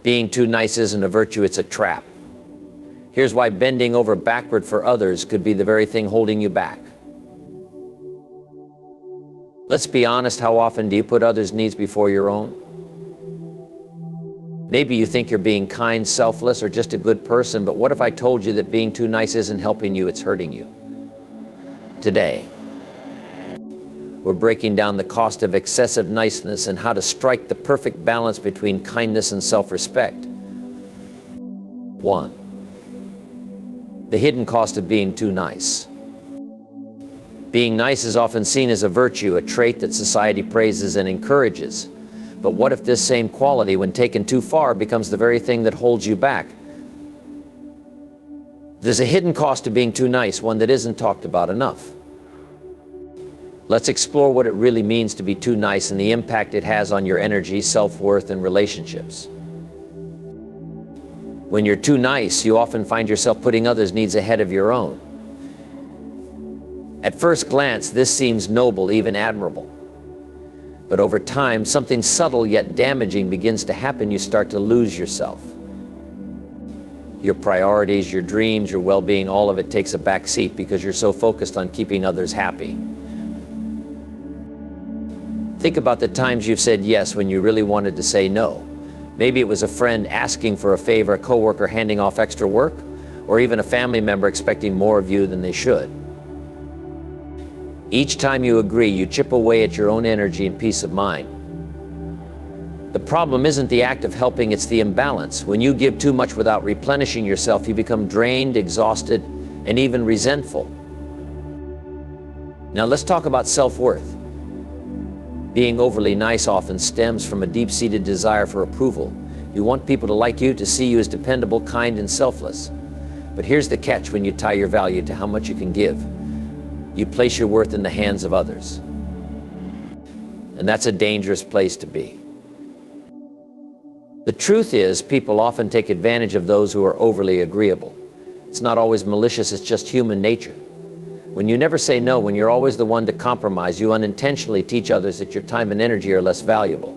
Being too nice isn't a virtue, it's a trap. Here's why bending over backward for others could be the very thing holding you back. Let's be honest, how often do you put others' needs before your own? Maybe you think you're being kind, selfless, or just a good person, but what if I told you that being too nice isn't helping you, it's hurting you? Today, we're breaking down the cost of excessive niceness and how to strike the perfect balance between kindness and self-respect. 1. The hidden cost of being too nice. Being nice is often seen as a virtue, a trait that society praises and encourages. But what if this same quality, when taken too far, becomes the very thing that holds you back? There's a hidden cost to being too nice, one that isn't talked about enough. Let's explore what it really means to be too nice and the impact it has on your energy, self-worth, and relationships. When you're too nice, you often find yourself putting others' needs ahead of your own. At first glance, this seems noble, even admirable. But over time, something subtle yet damaging begins to happen. You start to lose yourself. Your priorities, your dreams, your well-being, all of it takes a back seat because you're so focused on keeping others happy. Think about the times you've said yes when you really wanted to say no. Maybe it was a friend asking for a favor, a coworker handing off extra work, or even a family member expecting more of you than they should. Each time you agree, you chip away at your own energy and peace of mind. The problem isn't the act of helping, it's the imbalance. When you give too much without replenishing yourself, you become drained, exhausted, and even resentful. Now let's talk about self-worth. Being overly nice often stems from a deep-seated desire for approval. You want people to like you, to see you as dependable, kind, and selfless. But here's the catch when you tie your value to how much you can give. You place your worth in the hands of others. And that's a dangerous place to be. The truth is, people often take advantage of those who are overly agreeable. It's not always malicious, it's just human nature. When you never say no, when you're always the one to compromise, you unintentionally teach others that your time and energy are less valuable.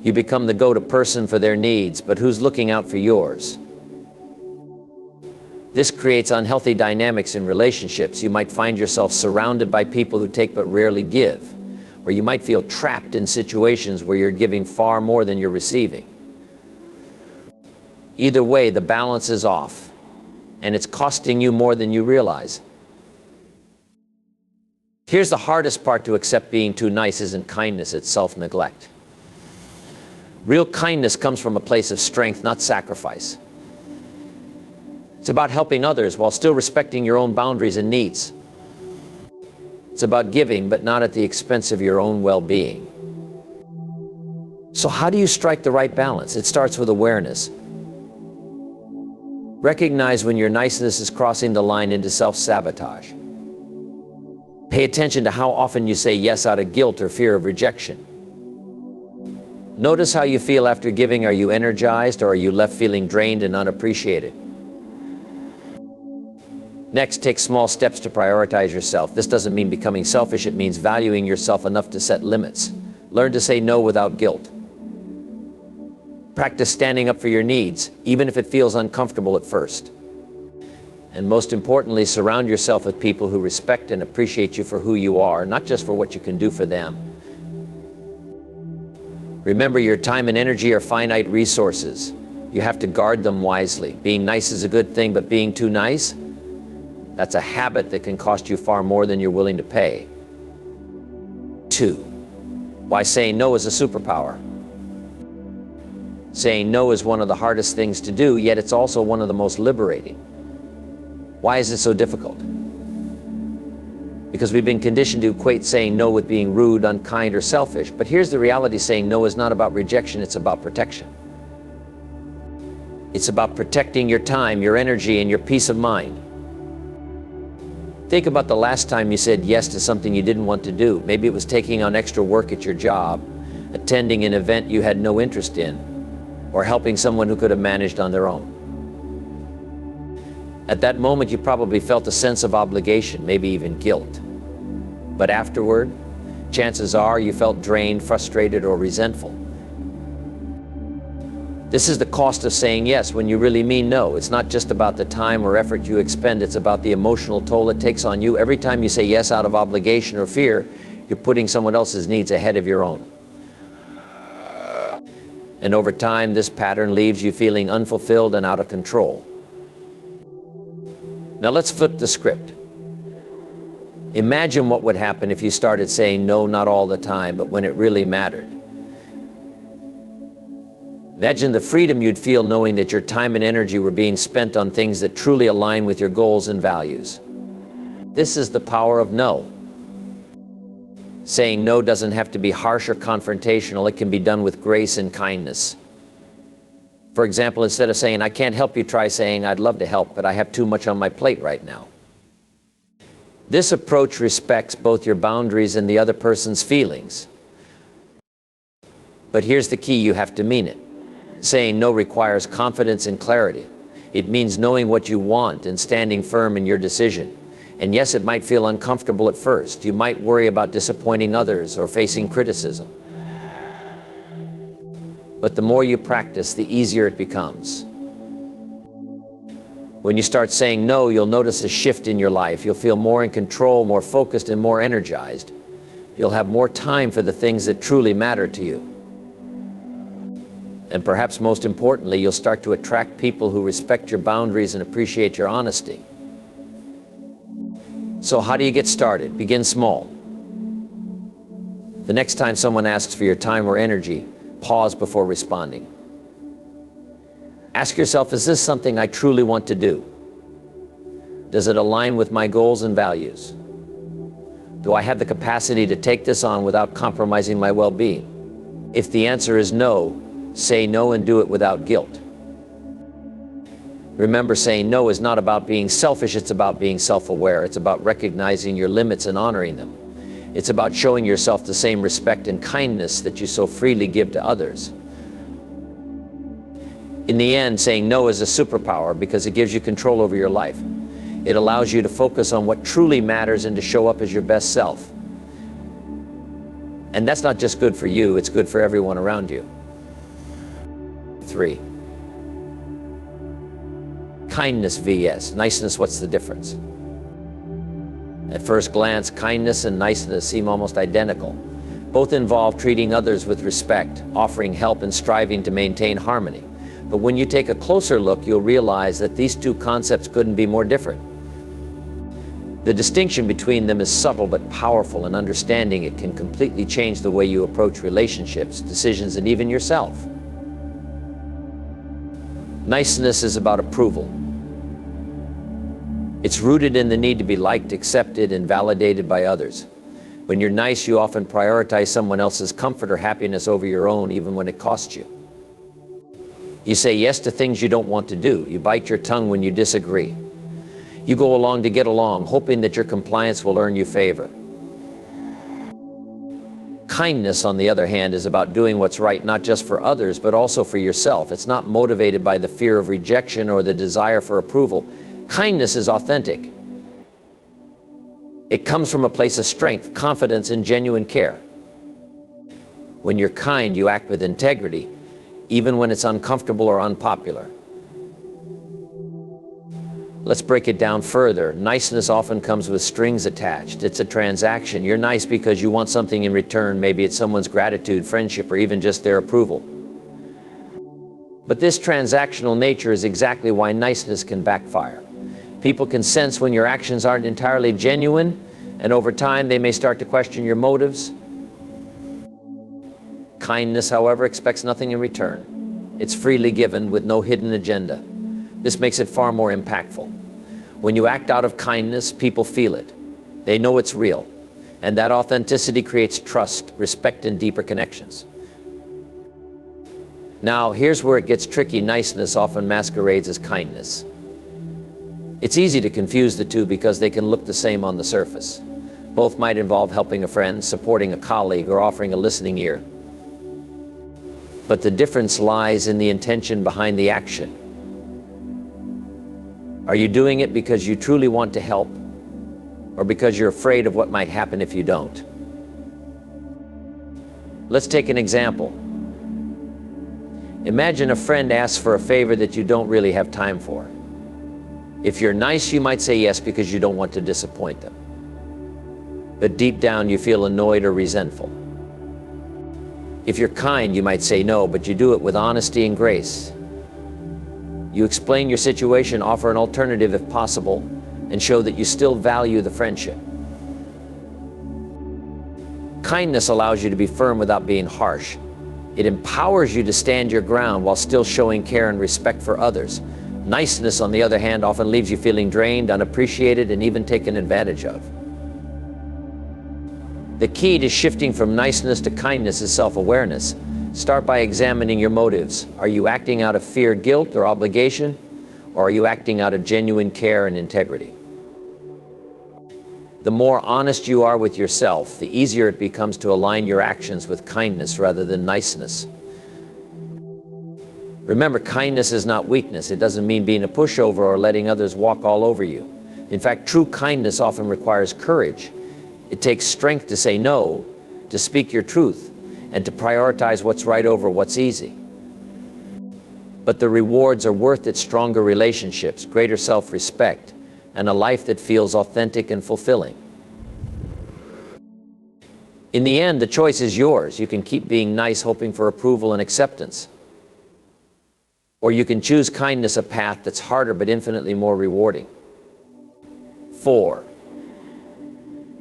You become the go-to person for their needs, but who's looking out for yours? This creates unhealthy dynamics in relationships. You might find yourself surrounded by people who take but rarely give, or you might feel trapped in situations where you're giving far more than you're receiving. Either way, the balance is off, and it's costing you more than you realize. Here's the hardest part to accept: being too nice isn't kindness, it's self-neglect. Real kindness comes from a place of strength, not sacrifice. It's about helping others while still respecting your own boundaries and needs. It's about giving, but not at the expense of your own well-being. So how do you strike the right balance? It starts with awareness. Recognize when your niceness is crossing the line into self-sabotage. Pay attention to how often you say yes out of guilt or fear of rejection. Notice how you feel after giving. Are you energized, or are you left feeling drained and unappreciated? Next, take small steps to prioritize yourself. This doesn't mean becoming selfish, it means valuing yourself enough to set limits. Learn to say no without guilt. Practice standing up for your needs, even if it feels uncomfortable at first. And most importantly, surround yourself with people who respect and appreciate you for who you are, not just for what you can do for them. Remember, your time and energy are finite resources. You have to guard them wisely. Being nice is a good thing, but being too nice, that's a habit that can cost you far more than you're willing to pay. 2, why saying no is a superpower. Saying no is one of the hardest things to do, yet it's also one of the most liberating. Why is it so difficult? Because we've been conditioned to equate saying no with being rude, unkind, or selfish. But here's the reality: saying no is not about rejection, it's about protection. It's about protecting your time, your energy, and your peace of mind. Think about the last time you said yes to something you didn't want to do. Maybe it was taking on extra work at your job, attending an event you had no interest in, or helping someone who could have managed on their own. At that moment, you probably felt a sense of obligation, maybe even guilt. But afterward, chances are you felt drained, frustrated, or resentful. This is the cost of saying yes when you really mean no. It's not just about the time or effort you expend, it's about the emotional toll it takes on you. Every time you say yes out of obligation or fear, you're putting someone else's needs ahead of your own. And over time, this pattern leaves you feeling unfulfilled and out of control. Now let's flip the script. Imagine what would happen if you started saying no, not all the time, but when it really mattered. Imagine the freedom you'd feel knowing that your time and energy were being spent on things that truly align with your goals and values. This is the power of no. Saying no doesn't have to be harsh or confrontational. It can be done with grace and kindness. For example, instead of saying, "I can't help you," try saying, "I'd love to help, but I have too much on my plate right now." This approach respects both your boundaries and the other person's feelings. But here's the key: you have to mean it. Saying no requires confidence and clarity. It means knowing what you want and standing firm in your decision. And yes, it might feel uncomfortable at first. You might worry about disappointing others or facing criticism. But the more you practice, the easier it becomes. When you start saying no, you'll notice a shift in your life. You'll feel more in control, more focused, and more energized. You'll have more time for the things that truly matter to you. And perhaps most importantly, you'll start to attract people who respect your boundaries and appreciate your honesty. So how do you get started? Begin small. The next time someone asks for your time or energy, pause before responding. Ask yourself, is this something I truly want to do? Does it align with my goals and values? Do I have the capacity to take this on without compromising my well-being? If the answer is no, say no and do it without guilt. Remember, saying no is not about being selfish, it's about being self-aware. It's about recognizing your limits and honoring them. It's about showing yourself the same respect and kindness that you so freely give to others. In the end, saying no is a superpower because it gives you control over your life. It allows you to focus on what truly matters and to show up as your best self. And that's not just good for you, it's good for everyone around you. 3. Kindness vs. niceness, what's the difference? At first glance, kindness and niceness seem almost identical. Both involve treating others with respect, offering help, and striving to maintain harmony. But when you take a closer look, you'll realize that these two concepts couldn't be more different. The distinction between them is subtle but powerful, and understanding it can completely change the way you approach relationships, decisions, and even yourself. Niceness is about approval. It's rooted in the need to be liked, accepted, and validated by others. When you're nice, you often prioritize someone else's comfort or happiness over your own, even when it costs you. You say yes to things you don't want to do. You bite your tongue when you disagree. You go along to get along, hoping that your compliance will earn you favor. Kindness, on the other hand, is about doing what's right, not just for others, but also for yourself. It's not motivated by the fear of rejection or the desire for approval. Kindness is authentic. It comes from a place of strength, confidence, and genuine care. When you're kind, you act with integrity, even when it's uncomfortable or unpopular. Let's break it down further. Niceness often comes with strings attached. It's a transaction. You're nice because you want something in return. Maybe it's someone's gratitude, friendship, or even just their approval. But this transactional nature is exactly why niceness can backfire. People can sense when your actions aren't entirely genuine, and over time they may start to question your motives. Kindness, however, expects nothing in return. It's freely given with no hidden agenda. This makes it far more impactful. When you act out of kindness, people feel it. They know it's real. And that authenticity creates trust, respect, and deeper connections. Now, here's where it gets tricky. Niceness often masquerades as kindness. It's easy to confuse the two because they can look the same on the surface. Both might involve helping a friend, supporting a colleague, or offering a listening ear. But the difference lies in the intention behind the action. Are you doing it because you truly want to help, or because you're afraid of what might happen if you don't? Let's take an example. Imagine a friend asks for a favor that you don't really have time for. If you're nice, you might say yes because you don't want to disappoint them. But deep down, you feel annoyed or resentful. If you're kind, you might say no, but you do it with honesty and grace. You explain your situation, offer an alternative if possible, and show that you still value the friendship. Kindness allows you to be firm without being harsh. It empowers you to stand your ground while still showing care and respect for others. Niceness, on the other hand, often leaves you feeling drained, unappreciated, and even taken advantage of. The key to shifting from niceness to kindness is self-awareness. Start by examining your motives. Are you acting out of fear, guilt, or obligation? Or are you acting out of genuine care and integrity? The more honest you are with yourself, the easier it becomes to align your actions with kindness rather than niceness. Remember, kindness is not weakness. It doesn't mean being a pushover or letting others walk all over you. In fact, true kindness often requires courage. It takes strength to say no, to speak your truth, and to prioritize what's right over what's easy. But the rewards are worth it: stronger relationships, greater self-respect, and a life that feels authentic and fulfilling. In the end, the choice is yours. You can keep being nice, hoping for approval and acceptance. Or you can choose kindness, a path that's harder but infinitely more rewarding. 4.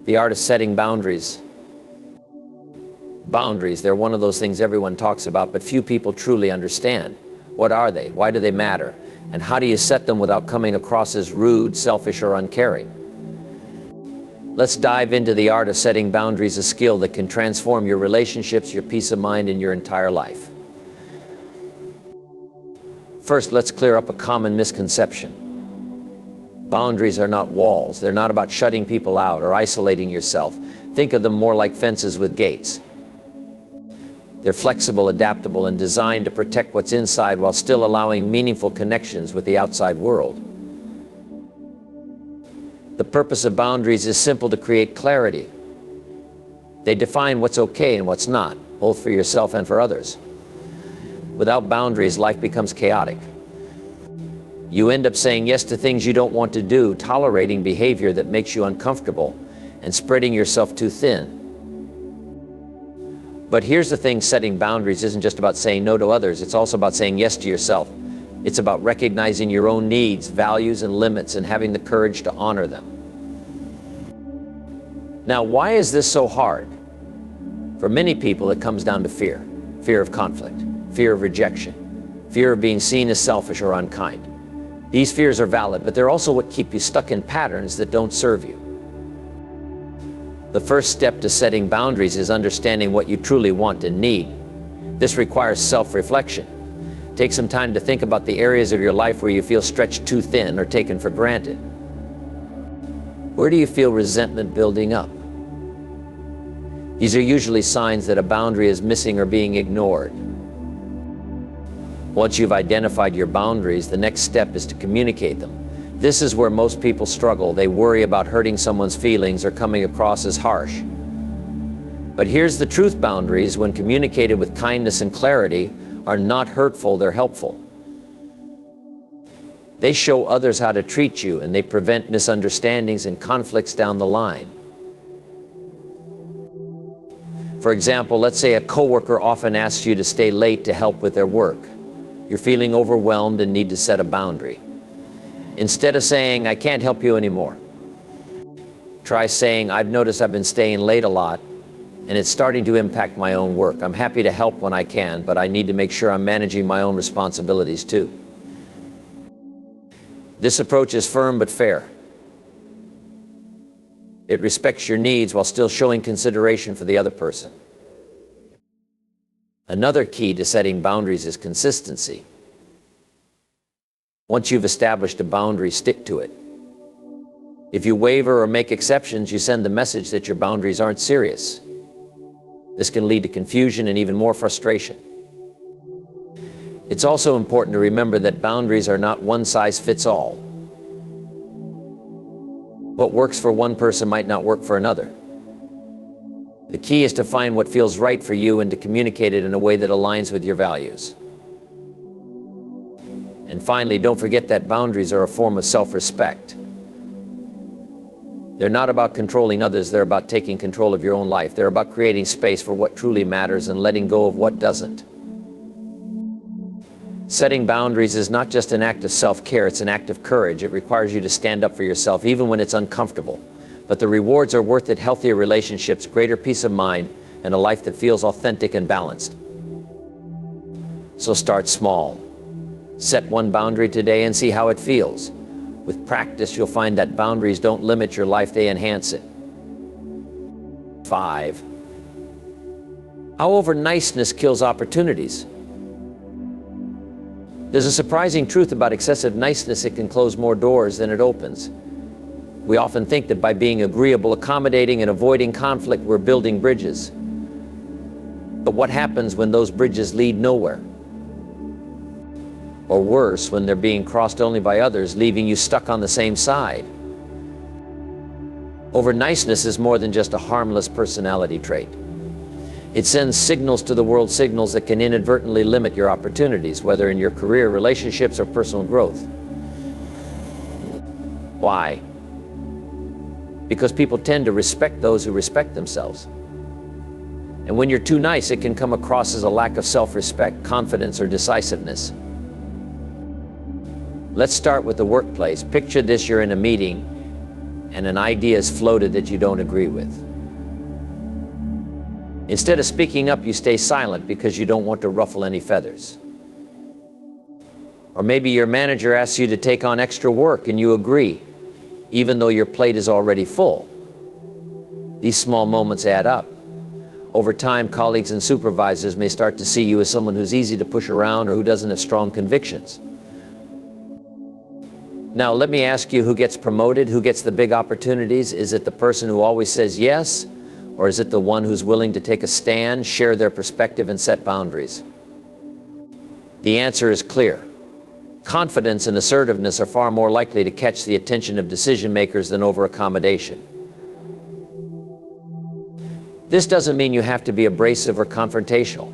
The art of setting boundaries. Boundaries, they're one of those things everyone talks about, but few people truly understand. What are they? Why do they matter? And how do you set them without coming across as rude, selfish, or uncaring? Let's dive into the art of setting boundaries, a skill that can transform your relationships, your peace of mind, and your entire life. First, let's clear up a common misconception. Boundaries are not walls. They're not about shutting people out or isolating yourself. Think of them more like fences with gates. They're flexible, adaptable, and designed to protect what's inside while still allowing meaningful connections with the outside world. The purpose of boundaries is simple: to create clarity. They define what's okay and what's not, both for yourself and for others. Without boundaries, life becomes chaotic. You end up saying yes to things you don't want to do, tolerating behavior that makes you uncomfortable, and spreading yourself too thin. But here's the thing: setting boundaries isn't just about saying no to others, it's also about saying yes to yourself. It's about recognizing your own needs, values, and limits, and having the courage to honor them. Now, why is this so hard? For many people, it comes down to fear. Fear of conflict, fear of rejection, fear of being seen as selfish or unkind. These fears are valid, but they're also what keep you stuck in patterns that don't serve you. The first step to setting boundaries is understanding what you truly want and need. This requires self-reflection. Take some time to think about the areas of your life where you feel stretched too thin or taken for granted. Where do you feel resentment building up? These are usually signs that a boundary is missing or being ignored. Once you've identified your boundaries, the next step is to communicate them. This is where most people struggle. They worry about hurting someone's feelings or coming across as harsh. But here's the truth: boundaries, when communicated with kindness and clarity, are not hurtful, they're helpful. They show others how to treat you, and they prevent misunderstandings and conflicts down the line. For example, let's say a coworker often asks you to stay late to help with their work. You're feeling overwhelmed and need to set a boundary. Instead of saying, "I can't help you anymore," try saying, "I've noticed I've been staying late a lot, and it's starting to impact my own work. I'm happy to help when I can, but I need to make sure I'm managing my own responsibilities too." This approach is firm but fair. It respects your needs while still showing consideration for the other person. Another key to setting boundaries is consistency. Once you've established a boundary, stick to it. If you waver or make exceptions, you send the message that your boundaries aren't serious. This can lead to confusion and even more frustration. It's also important to remember that boundaries are not one size fits all. What works for one person might not work for another. The key is to find what feels right for you and to communicate it in a way that aligns with your values. And finally, don't forget that boundaries are a form of self-respect. They're not about controlling others, they're about taking control of your own life. They're about creating space for what truly matters and letting go of what doesn't. Setting boundaries is not just an act of self-care, it's an act of courage. It requires you to stand up for yourself, even when it's uncomfortable. But the rewards are worth it: healthier relationships, greater peace of mind, and a life that feels authentic and balanced. So start small. Set one boundary today and see how it feels. With practice, you'll find that boundaries don't limit your life, they enhance it. 5. How over-niceness kills opportunities. There's a surprising truth about excessive niceness: it can close more doors than it opens. We often think that by being agreeable, accommodating, and avoiding conflict, we're building bridges. But what happens when those bridges lead nowhere? Or worse, when they're being crossed only by others, leaving you stuck on the same side? Over-niceness is more than just a harmless personality trait. It sends signals to the world, signals that can inadvertently limit your opportunities, whether in your career, relationships, or personal growth. Why? Because people tend to respect those who respect themselves. And when you're too nice, it can come across as a lack of self-respect, confidence, or decisiveness. Let's start with the workplace. Picture this: you're in a meeting and an idea is floated that you don't agree with. Instead of speaking up, you stay silent because you don't want to ruffle any feathers. Or maybe your manager asks you to take on extra work and you agree, even though your plate is already full. These small moments add up. Over time, colleagues and supervisors may start to see you as someone who's easy to push around or who doesn't have strong convictions. Now, let me ask you, who gets promoted? Who gets the big opportunities? Is it the person who always says yes? Or is it the one who's willing to take a stand, share their perspective, and set boundaries? The answer is clear. Confidence and assertiveness are far more likely to catch the attention of decision makers than over-accommodation. This doesn't mean you have to be abrasive or confrontational.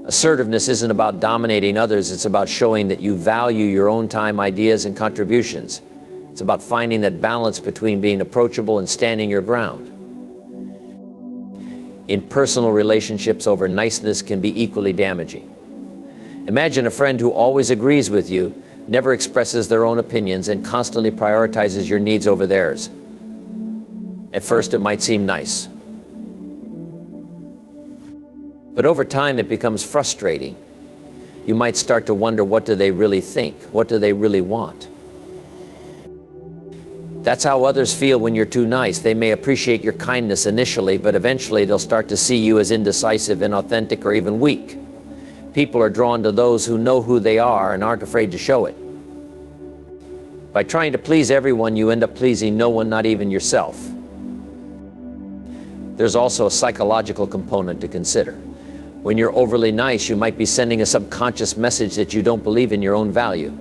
Assertiveness isn't about dominating others, it's about showing that you value your own time, ideas, and contributions. It's about finding that balance between being approachable and standing your ground. In personal relationships, over-niceness can be equally damaging. Imagine a friend who always agrees with you, never expresses their own opinions, and constantly prioritizes your needs over theirs. At first, it might seem nice. But over time, it becomes frustrating. You might start to wonder, what do they really think? What do they really want? That's how others feel when you're too nice. They may appreciate your kindness initially, but eventually they'll start to see you as indecisive, inauthentic, or even weak. People are drawn to those who know who they are and aren't afraid to show it. By trying to please everyone, you end up pleasing no one, not even yourself. There's also a psychological component to consider. When you're overly nice, you might be sending a subconscious message that you don't believe in your own value.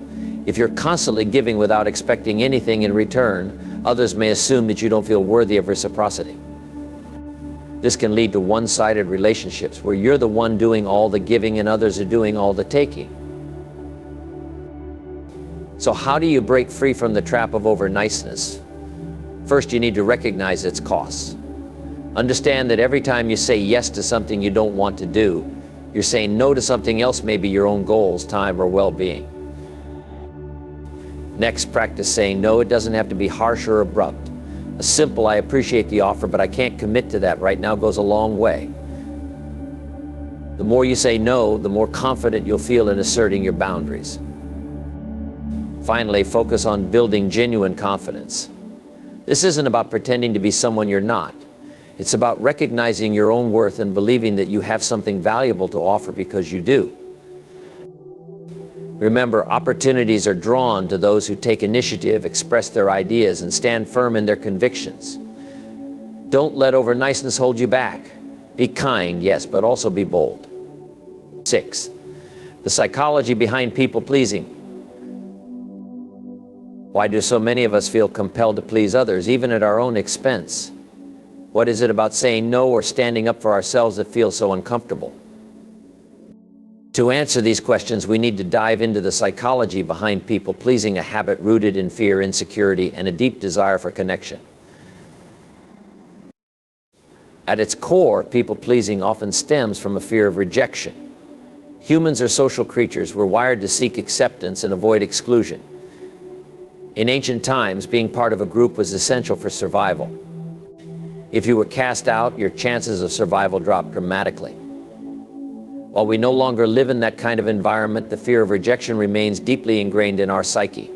If you're constantly giving without expecting anything in return, others may assume that you don't feel worthy of reciprocity. This can lead to one-sided relationships where you're the one doing all the giving and others are doing all the taking. So how do you break free from the trap of over-niceness? First, you need to recognize its costs. Understand that every time you say yes to something you don't want to do, you're saying no to something else, maybe your own goals, time, or well-being. Next, practice saying no. It doesn't have to be harsh or abrupt. A simple, "I appreciate the offer, but I can't commit to that right now," goes a long way. The more you say no, the more confident you'll feel in asserting your boundaries. Finally, focus on building genuine confidence. This isn't about pretending to be someone you're not. It's about recognizing your own worth and believing that you have something valuable to offer because you do. Remember, opportunities are drawn to those who take initiative, express their ideas, and stand firm in their convictions. Don't let over-niceness hold you back. Be kind, yes, but also be bold. 6. The psychology behind people-pleasing. Why do so many of us feel compelled to please others, even at our own expense? What is it about saying no or standing up for ourselves that feels so uncomfortable? To answer these questions, we need to dive into the psychology behind people-pleasing, a habit rooted in fear, insecurity, and a deep desire for connection. At its core, people-pleasing often stems from a fear of rejection. Humans are social creatures. We're wired to seek acceptance and avoid exclusion. In ancient times, being part of a group was essential for survival. If you were cast out, your chances of survival dropped dramatically. While we no longer live in that kind of environment, the fear of rejection remains deeply ingrained in our psyche.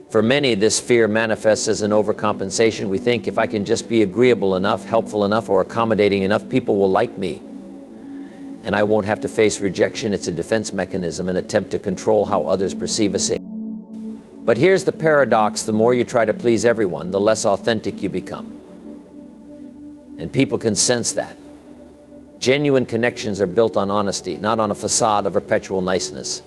For many, this fear manifests as an overcompensation. We think, if I can just be agreeable enough, helpful enough, or accommodating enough, people will like me, and I won't have to face rejection. It's a defense mechanism, an attempt to control how others perceive us. But here's the paradox: the more you try to please everyone, the less authentic you become. And people can sense that. Genuine connections are built on honesty, not on a facade of perpetual niceness.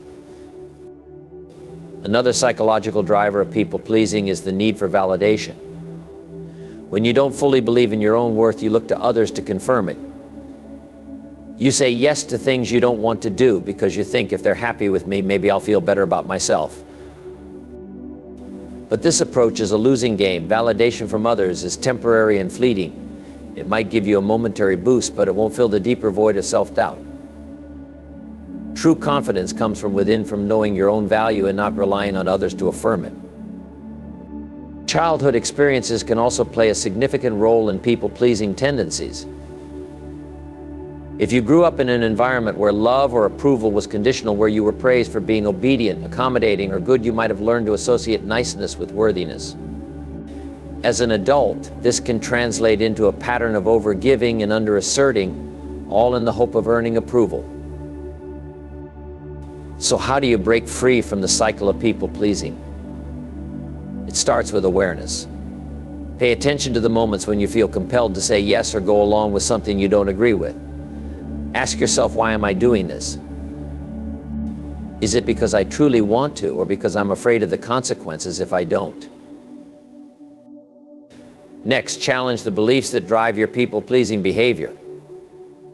Another psychological driver of people-pleasing is the need for validation. When you don't fully believe in your own worth, you look to others to confirm it. You say yes to things you don't want to do because you think, if they're happy with me, maybe I'll feel better about myself. But this approach is a losing game. Validation from others is temporary and fleeting. It might give you a momentary boost, but it won't fill the deeper void of self-doubt. True confidence comes from within, from knowing your own value and not relying on others to affirm it. Childhood experiences can also play a significant role in people-pleasing tendencies. If you grew up in an environment where love or approval was conditional, where you were praised for being obedient, accommodating, or good, you might have learned to associate niceness with worthiness. As an adult, this can translate into a pattern of over-giving and under-asserting, all in the hope of earning approval. So how do you break free from the cycle of people-pleasing? It starts with awareness. Pay attention to the moments when you feel compelled to say yes or go along with something you don't agree with. Ask yourself, why am I doing this? Is it because I truly want to, or because I'm afraid of the consequences if I don't? Next, challenge the beliefs that drive your people-pleasing behavior.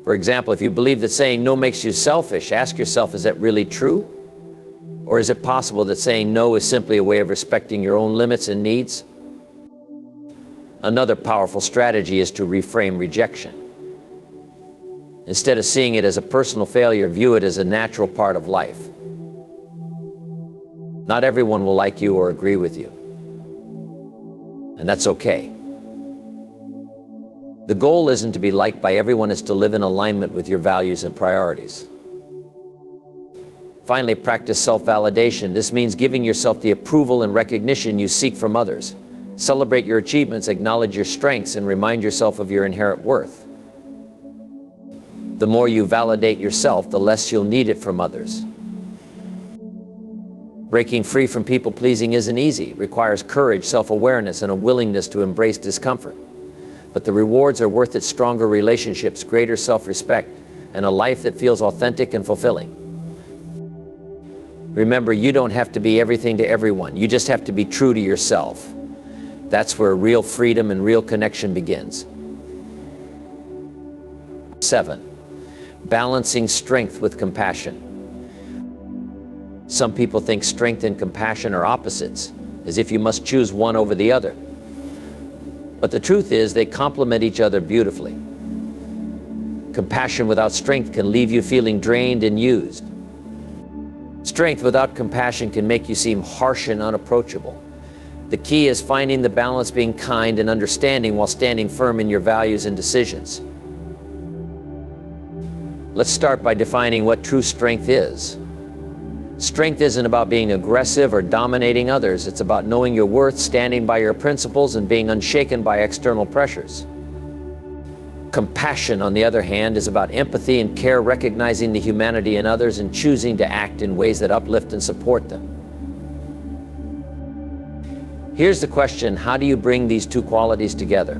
For example, if you believe that saying no makes you selfish, ask yourself, is that really true? Or is it possible that saying no is simply a way of respecting your own limits and needs? Another powerful strategy is to reframe rejection. Instead of seeing it as a personal failure, view it as a natural part of life. Not everyone will like you or agree with you, and that's okay. The goal isn't to be liked by everyone, it's to live in alignment with your values and priorities. Finally, practice self-validation. This means giving yourself the approval and recognition you seek from others. Celebrate your achievements, acknowledge your strengths, and remind yourself of your inherent worth. The more you validate yourself, the less you'll need it from others. Breaking free from people-pleasing isn't easy. It requires courage, self-awareness, and a willingness to embrace discomfort. But the rewards are worth it: stronger relationships, greater self-respect, and a life that feels authentic and fulfilling. Remember, you don't have to be everything to everyone. You just have to be true to yourself. That's where real freedom and real connection begins. 7. Balancing strength with compassion. Some people think strength and compassion are opposites, as if you must choose one over the other. But the truth is, they complement each other beautifully. Compassion without strength can leave you feeling drained and used. Strength without compassion can make you seem harsh and unapproachable. The key is finding the balance, being kind and understanding while standing firm in your values and decisions. Let's start by defining what true strength is. Strength isn't about being aggressive or dominating others. It's about knowing your worth, standing by your principles, and being unshaken by external pressures. Compassion, on the other hand, is about empathy and care, recognizing the humanity in others and choosing to act in ways that uplift and support them. Here's the question: how do you bring these two qualities together?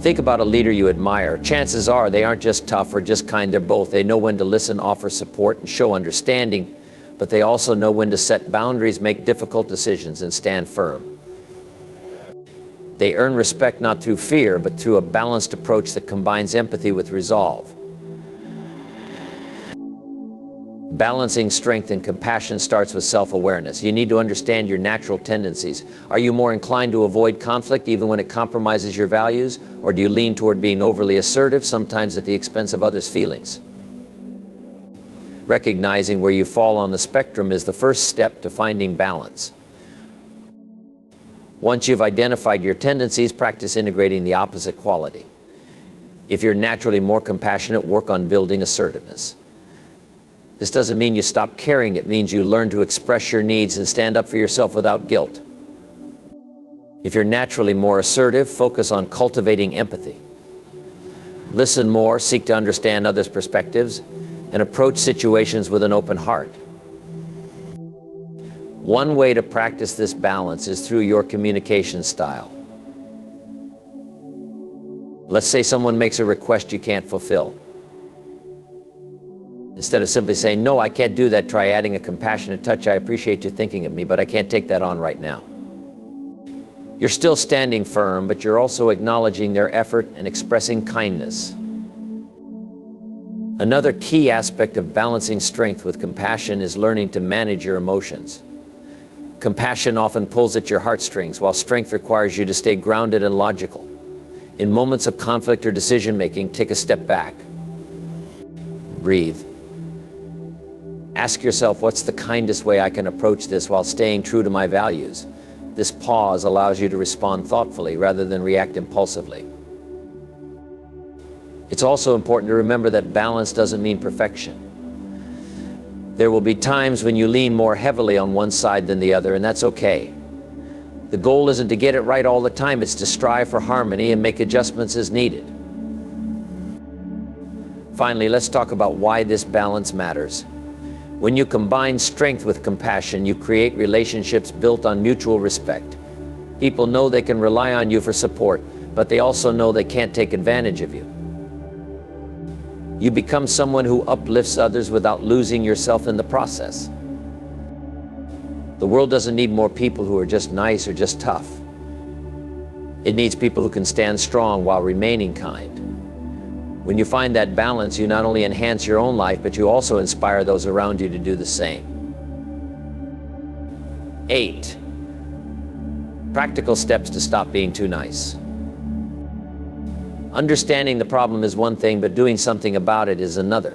Think about a leader you admire. Chances are they aren't just tough or just kind, they're both. They know when to listen, offer support, and show understanding, but they also know when to set boundaries, make difficult decisions, and stand firm. They earn respect not through fear, but through a balanced approach that combines empathy with resolve. Balancing strength and compassion starts with self-awareness. You need to understand your natural tendencies. Are you more inclined to avoid conflict even when it compromises your values? Or do you lean toward being overly assertive, sometimes at the expense of others' feelings? Recognizing where you fall on the spectrum is the first step to finding balance. Once you've identified your tendencies, practice integrating the opposite quality. If you're naturally more compassionate, work on building assertiveness. This doesn't mean you stop caring. It means you learn to express your needs and stand up for yourself without guilt. If you're naturally more assertive, focus on cultivating empathy. Listen more, seek to understand others' perspectives, and approach situations with an open heart. One way to practice this balance is through your communication style. Let's say someone makes a request you can't fulfill. Instead of simply saying, "No, I can't do that," try adding a compassionate touch. "I appreciate you thinking of me, but I can't take that on right now." You're still standing firm, but you're also acknowledging their effort and expressing kindness. Another key aspect of balancing strength with compassion is learning to manage your emotions. Compassion often pulls at your heartstrings, while strength requires you to stay grounded and logical. In moments of conflict or decision-making, take a step back. Breathe. Ask yourself, what's the kindest way I can approach this while staying true to my values? This pause allows you to respond thoughtfully rather than react impulsively. It's also important to remember that balance doesn't mean perfection. There will be times when you lean more heavily on one side than the other, and that's okay. The goal isn't to get it right all the time, it's to strive for harmony and make adjustments as needed. Finally, let's talk about why this balance matters. When you combine strength with compassion, you create relationships built on mutual respect. People know they can rely on you for support, but they also know they can't take advantage of you. You become someone who uplifts others without losing yourself in the process. The world doesn't need more people who are just nice or just tough. It needs people who can stand strong while remaining kind. When you find that balance, you not only enhance your own life, but you also inspire those around you to do the same. 8. Practical steps to stop being too nice. Understanding the problem is one thing, but doing something about it is another.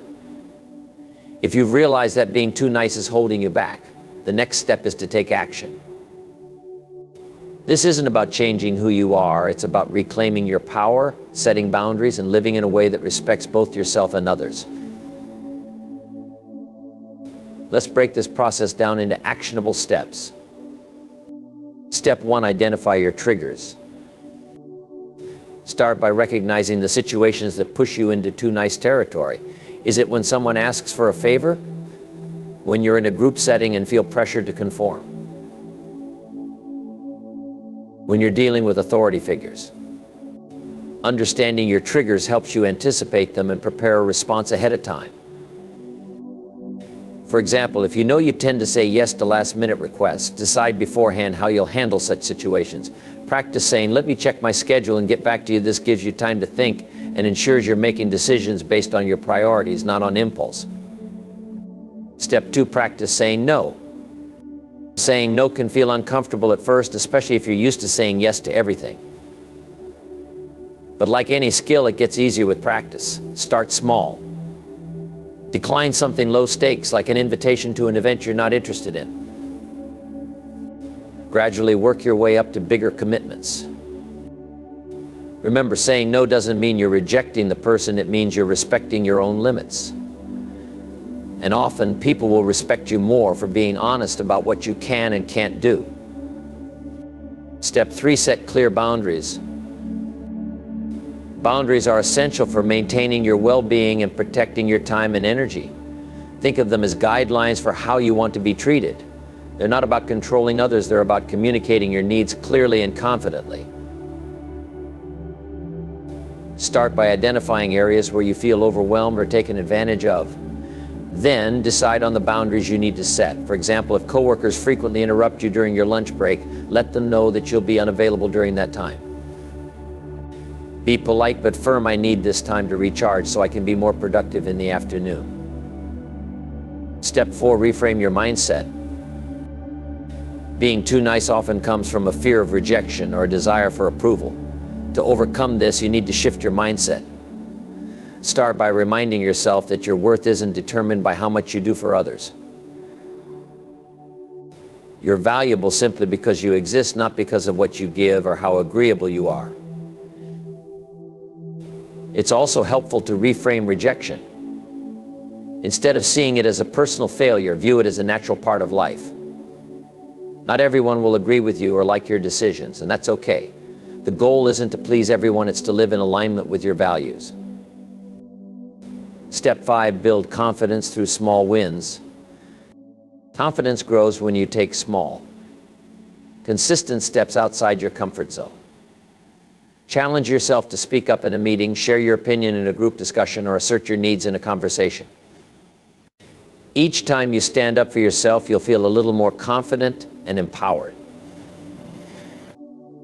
If you've realized that being too nice is holding you back, the next step is to take action. This isn't about changing who you are, it's about reclaiming your power, setting boundaries, and living in a way that respects both yourself and others. Let's break this process down into actionable steps. Step 1, identify your triggers. Start by recognizing the situations that push you into too nice territory. Is it when someone asks for a favor? When you're in a group setting and feel pressured to conform? When you're dealing with authority figures? Understanding your triggers helps you anticipate them and prepare a response ahead of time. For example, if you know you tend to say yes to last-minute requests, decide beforehand how you'll handle such situations. Practice saying, "Let me check my schedule and get back to you." This gives you time to think and ensures you're making decisions based on your priorities, not on impulse. Step 2, practice saying no. Saying no can feel uncomfortable at first, especially if you're used to saying yes to everything. But like any skill, it gets easier with practice. Start small. Decline something low stakes, like an invitation to an event you're not interested in. Gradually work your way up to bigger commitments. Remember, saying no doesn't mean you're rejecting the person, it means you're respecting your own limits. And often, people will respect you more for being honest about what you can and can't do. Step 3, set clear boundaries. Boundaries are essential for maintaining your well-being and protecting your time and energy. Think of them as guidelines for how you want to be treated. They're not about controlling others, they're about communicating your needs clearly and confidently. Start by identifying areas where you feel overwhelmed or taken advantage of. Then decide on the boundaries you need to set. For example, if coworkers frequently interrupt you during your lunch break, let them know that you'll be unavailable during that time. Be polite but firm. "I need this time to recharge so I can be more productive in the afternoon." Step 4, reframe your mindset. Being too nice often comes from a fear of rejection or a desire for approval. To overcome this, you need to shift your mindset. Start by reminding yourself that your worth isn't determined by how much you do for others. You're valuable simply because you exist, not because of what you give or how agreeable you are. It's also helpful to reframe rejection. Instead of seeing it as a personal failure, view it as a natural part of life. Not everyone will agree with you or like your decisions, and that's okay. The goal isn't to please everyone, it's to live in alignment with your values. Step 5, build confidence through small wins. Confidence grows when you take small, consistent steps outside your comfort zone. Challenge yourself to speak up in a meeting, share your opinion in a group discussion, or assert your needs in a conversation. Each time you stand up for yourself, you'll feel a little more confident and empowered.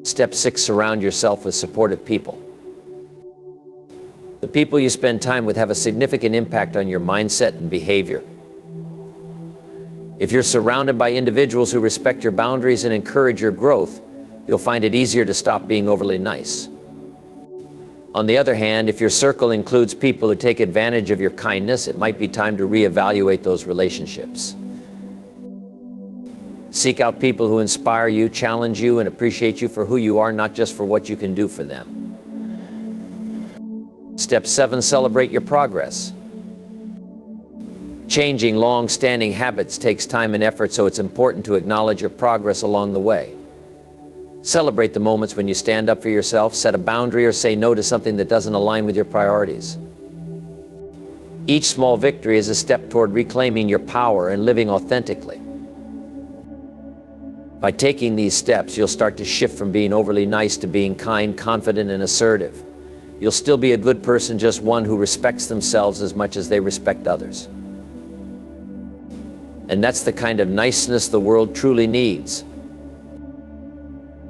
Step 6, surround yourself with supportive people. The people you spend time with have a significant impact on your mindset and behavior. If you're surrounded by individuals who respect your boundaries and encourage your growth, you'll find it easier to stop being overly nice. On the other hand, if your circle includes people who take advantage of your kindness, it might be time to reevaluate those relationships. Seek out people who inspire you, challenge you, and appreciate you for who you are, not just for what you can do for them. Step 7, celebrate your progress. Changing long-standing habits takes time and effort, so it's important to acknowledge your progress along the way. Celebrate the moments when you stand up for yourself, set a boundary, or say no to something that doesn't align with your priorities. Each small victory is a step toward reclaiming your power and living authentically. By taking these steps, you'll start to shift from being overly nice to being kind, confident, and assertive. You'll still be a good person, just one who respects themselves as much as they respect others. And that's the kind of niceness the world truly needs.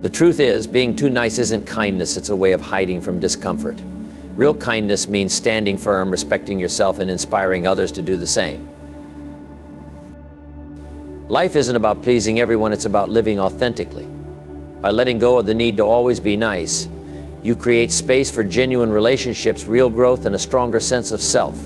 The truth is, being too nice isn't kindness, it's a way of hiding from discomfort. Real kindness means standing firm, respecting yourself, and inspiring others to do the same. Life isn't about pleasing everyone, it's about living authentically. By letting go of the need to always be nice, you create space for genuine relationships, real growth, and a stronger sense of self.